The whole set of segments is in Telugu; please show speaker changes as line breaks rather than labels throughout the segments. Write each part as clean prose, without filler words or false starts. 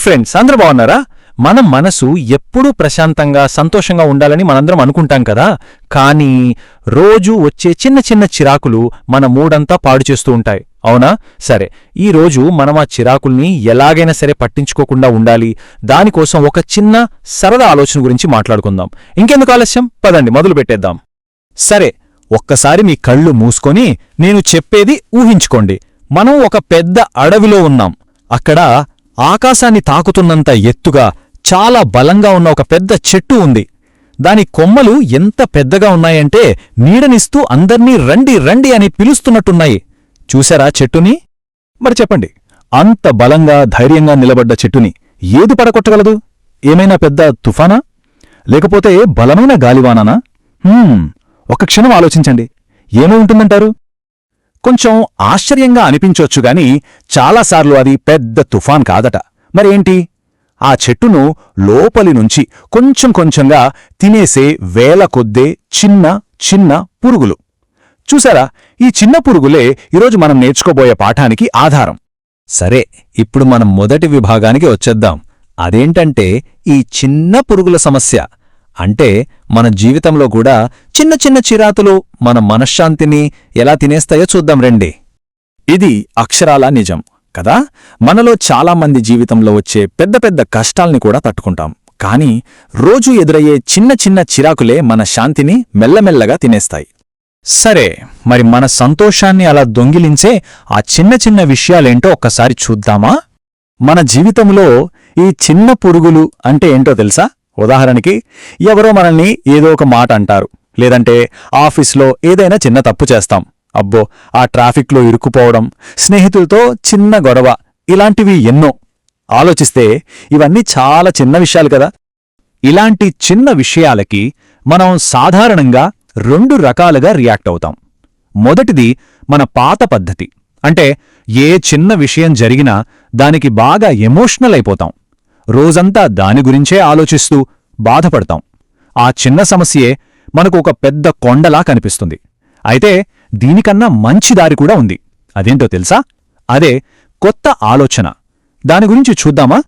ఫ్రెండ్స్, అందరూ బాగున్నారా? మన మనసు ఎప్పుడూ ప్రశాంతంగా సంతోషంగా ఉండాలని మనందరం అనుకుంటాం కదా. కానీ రోజూ వచ్చే చిన్న చిన్న చిరాకులు మన మూడంతా పాడు చేస్తూ ఉంటాయి, అవునా? సరే, ఈరోజు మనం ఆ చిరాకుల్ని ఎలాగైనా సరే పట్టించుకోకుండా ఉండాలి. దానికోసం ఒక చిన్న సరదా ఆలోచన గురించి మాట్లాడుకుందాం. ఇంకెందుకు ఆలస్యం, పదండి మొదలు పెట్టేద్దాం. సరే, ఒక్కసారి మీ కళ్ళు మూసుకొని నేను చెప్పేది ఊహించుకోండి. మనం ఒక పెద్ద అడవిలో ఉన్నాం. అక్కడ ఆకాశాన్ని తాకుతున్నంత ఎత్తుగా చాలా బలంగా ఉన్న ఒక పెద్ద చెట్టు ఉంది. దాని కొమ్మలు ఎంత పెద్దగా ఉన్నాయంటే నీడనిస్తూ అందర్నీ రండి రండి అని పిలుస్తున్నట్టున్నాయి. చూశారా చెట్టుని? మరి చెప్పండి, అంత బలంగా ధైర్యంగా నిలబడ్డ చెట్టుని ఏది పడగొట్టగలదు? ఏమైనా పెద్ద తుఫానా, లేకపోతే బలమైన గాలివానానా? ఒక క్షణం ఆలోచించండి, ఏమై ఉంటుందంటారు? కొంచెం ఆశ్చర్యంగా అనిపించొచ్చుగాని చాలాసార్లు అది పెద్ద తుఫాన్ కాదట. మరేంటి? ఆ చెట్టును లోపలి నుంచి కొంచెం కొంచెంగా తినేసే వేల కొద్దే చిన్న చిన్న పురుగులు. చూసారా, ఈ చిన్న పురుగులే ఈరోజు మనం నేర్చుకోబోయే పాఠానికి ఆధారం. సరే, ఇప్పుడు మనం మొదటి విభాగానికి వచ్చేద్దాం. అదేంటంటే ఈ చిన్న పురుగుల సమస్య. అంటే మన జీవితంలో కూడా చిన్న చిన్న చిరాతులు మన మనశ్శాంతిని ఎలా తినేస్తాయో చూద్దాం రండి. ఇది అక్షరాలా నిజం కదా. మనలో చాలామంది జీవితంలో వచ్చే పెద్ద పెద్ద కష్టాల్ని కూడా తట్టుకుంటాం. కానీ రోజూ ఎదురయ్యే చిన్న చిన్న చిరాకులే మన శాంతిని మెల్లమెల్లగా తినేస్తాయి. సరే, మరి మన సంతోషాన్ని అలా దొంగిలించే ఆ చిన్న చిన్న విషయాలేంటో ఒక్కసారి చూద్దామా? మన జీవితంలో ఈ చిన్న పురుగులు అంటే ఏంటో తెలుసా? ఉదాహరణకి, ఎవరో మనల్ని ఏదో ఒక మాట అంటారు, లేదంటే ఆఫీస్లో ఏదైనా చిన్న తప్పు చేస్తాం. అబ్బో, ఆ ట్రాఫిక్లో ఇరుక్కుపోవడం, స్నేహితులతో చిన్న గొడవ, ఇలాంటివి ఎన్నో. ఆలోచిస్తే ఇవన్నీ చాలా చిన్న విషయాలు కదా. ఇలాంటి చిన్న విషయాలకి మనం సాధారణంగా రెండు రకాలుగా రియాక్ట్ అవుతాం. మొదటిది మన పాత పద్ధతి. అంటే ఏ చిన్న విషయం జరిగినా దానికి బాగా ఎమోషనల్ అయిపోతాం. రోజంతా దాని గురించే ఆలోచిస్తూ బాధపడతాం. ఆ చిన్న సమస్యే మనకు ఒక పెద్ద కొండలా కనిపిస్తుంది. అయితే దీనికన్నా మంచి దారి కూడా ఉంది. అదేంటో తెలుసా? అదే కొత్త ఆలోచన. దాని గురించి చూద్దామా?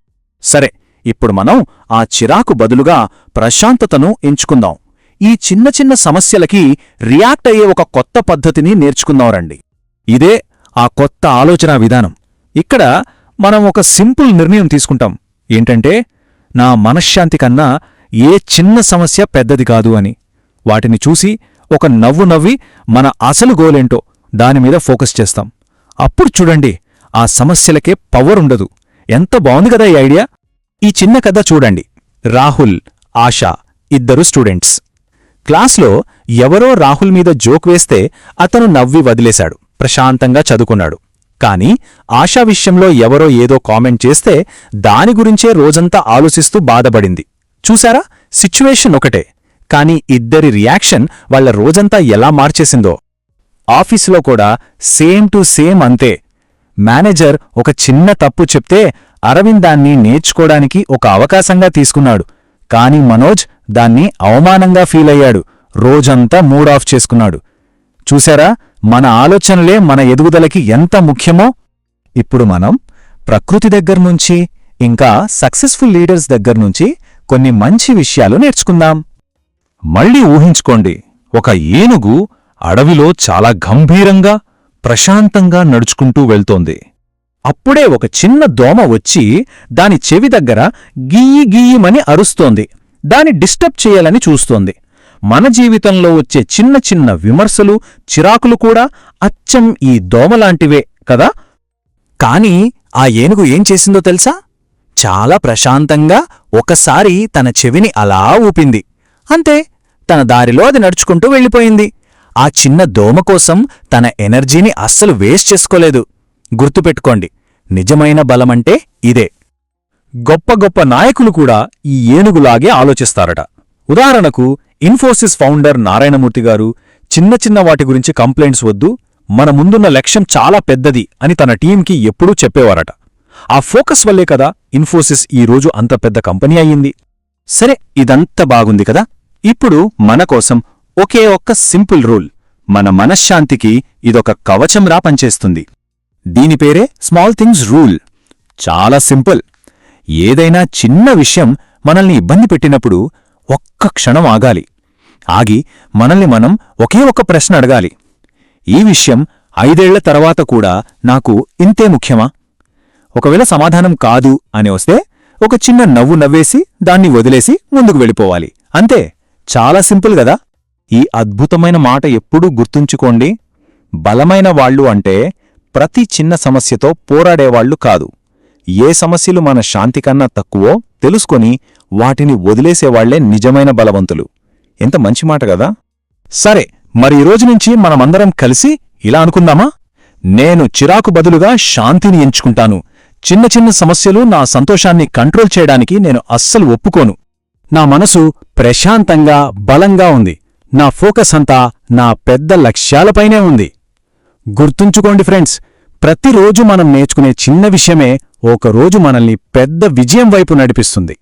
సరే, ఇప్పుడు మనం ఆ చిరాకు బదులుగా ప్రశాంతతను ఎంచుకుందాం. ఈ చిన్న చిన్న సమస్యలకి రియాక్ట్ అయ్యే ఒక కొత్త పద్ధతిని నేర్చుకుందాం రండి. ఇదే ఆ కొత్త ఆలోచనా విధానం. ఇక్కడ మనం ఒక సింపుల్ నిర్ణయం తీసుకుంటాం. ఏంటంటే, నా మనశ్శాంతి కన్నా ఏ చిన్న సమస్య పెద్దది కాదు అని. వాటిని చూసి ఒక నవ్వు నవ్వి మన అసలు గోలేంటో దానిమీద ఫోకస్ చేస్తాం. అప్పుడు చూడండి, ఆ సమస్యలకే పవర్ ఉండదు. ఎంత బావుంది కదా ఈ ఐడియా! ఈ చిన్న కథ చూడండి. రాహుల్, ఆశా ఇద్దరు స్టూడెంట్స్. క్లాస్లో ఎవరో రాహుల్ మీద జోక్ వేస్తే అతను నవ్వి వదిలేశాడు, ప్రశాంతంగా చదువుకున్నాడు. కాని ఆశా విషయంలో ఎవరో ఏదో కామెంట్ చేస్తే దాని గురించే రోజంతా ఆలోచిస్తూ బాధపడింది. చూసారా, సిచ్యువేషన్ ఒకటే, కాని ఇద్దరి రియాక్షన్ వాళ్ల రోజంతా ఎలా మార్చేసిందో. ఆఫీసులో కూడా సేమ్ టు సేమ్ అంతే. మేనేజర్ ఒక చిన్న తప్పు చెప్తే అరవింద్ దాన్ని నేర్చుకోడానికి ఒక అవకాశంగా తీసుకున్నాడు. కాని మనోజ్ దాన్ని అవమానంగా ఫీలయ్యాడు. రోజంతా మూడ్ ఆఫ్ చేసుకున్నాడు. చూశారా, మన ఆలోచనలే మన ఎదుగుదలకి ఎంత ముఖ్యమో. ఇప్పుడు మనం ప్రకృతి దగ్గర్నుంచి, ఇంకా సక్సెస్ఫుల్ లీడర్స్ దగ్గర్నుంచి కొన్ని మంచి విషయాలు నేర్చుకుందాం. మళ్ళీ ఊహించుకోండి, ఒక ఏనుగు అడవిలో చాలా గంభీరంగా, ప్రశాంతంగా నడుచుకుంటూ వెళ్తోంది. అప్పుడే ఒక చిన్న దోమ వచ్చి దాని చెవి దగ్గర గీయి గీయిమని అరుస్తోంది. దాని డిస్టర్బ్ చేయాలని చూస్తోంది. మన జీవితంలో వచ్చే చిన్న చిన్న విమర్శలు, చిరాకులు కూడా అచ్చం ఈ దోమలాంటివే కదా. కాని ఆ ఏనుగు ఏం చేసిందో తెలుసా? చాలా ప్రశాంతంగా ఒకసారి తన చెవిని అలా ఊపింది. అంతే, తన దారిలో అది నడుచుకుంటూ వెళ్ళిపోయింది. ఆ చిన్న దోమ కోసం తన ఎనర్జీని అస్సలు వేస్ట్ చేసుకోలేదు. గుర్తుపెట్టుకోండి, నిజమైన బలమంటే ఇదే. గొప్ప గొప్ప నాయకులు కూడా ఈ ఏనుగులాగే ఆలోచిస్తారట. ఉదాహరణకు, ఇన్ఫోసిస్ ఫౌండర్ నారాయణమూర్తి గారు చిన్న చిన్న వాటి గురించి కంప్లైంట్స్ వద్దు, మన ముందున్న లక్ష్యం చాలా పెద్దది అని తన టీంకి ఎప్పుడూ చెప్పేవారట. ఆ ఫోకస్ వల్లే కదా ఇన్ఫోసిస్ ఈరోజు అంత పెద్ద కంపెనీ అయ్యింది. సరే, ఇదంతా బాగుంది కదా. ఇప్పుడు మన కోసం ఒకే ఒక్క సింపుల్ రూల్. మన మనశ్శాంతికి ఇదొక కవచంరా పనిచేస్తుంది. దీని పేరే స్మాల్ థింగ్స్ రూల్. చాలా సింపుల్. ఏదైనా చిన్న విషయం మనల్ని ఇబ్బంది పెట్టినప్పుడు ఒక్క క్షణం ఆగాలి. ఆగి మనల్ని మనం ఒకే ఒక్క ప్రశ్న అడగాలి. ఈ విషయం 5 ఏళ్ల తర్వాత కూడా నాకు ఇంతే ముఖ్యమా? ఒకవేళ సమాధానం కాదు అని వస్తే ఒక చిన్న నవ్వు నవ్వేసి దాన్ని వదిలేసి ముందుకు వెళ్ళిపోవాలి. అంతే. చాలా సింపుల్ గదా? ఈ అద్భుతమైన మాట ఎప్పుడూ గుర్తుంచుకోండి. బలమైన వాళ్ళు అంటే ప్రతి చిన్న సమస్యతో పోరాడేవాళ్లు కాదు. ఏ సమస్యలు మన శాంతికన్నా తక్కువో తెలుసుకొని వాటిని వదిలేసేవాళ్లే నిజమైన బలవంతులు. ఎంత మంచి మాట గదా? సరే, మరి ఈరోజు నుంచి మనమందరం కలిసి ఇలా అనుకుందామా? నేను చిరాకు బదులుగా శాంతిని ఎంచుకుంటాను. చిన్న చిన్న సమస్యలు నా సంతోషాన్ని కంట్రోల్ చేయడానికి నేను అస్సలు ఒప్పుకోను. నా మనసు ప్రశాంతంగా బలంగా ఉంది. నా ఫోకస్ అంతా నా పెద్ద లక్ష్యాలపైనే ఉంది. గుర్తుంచుకోండి ఫ్రెండ్స్, ప్రతిరోజు మనం నేర్చుకునే చిన్న విషయమే ఒకరోజు మనల్ని పెద్ద విజయం వైపు నడిపిస్తుంది.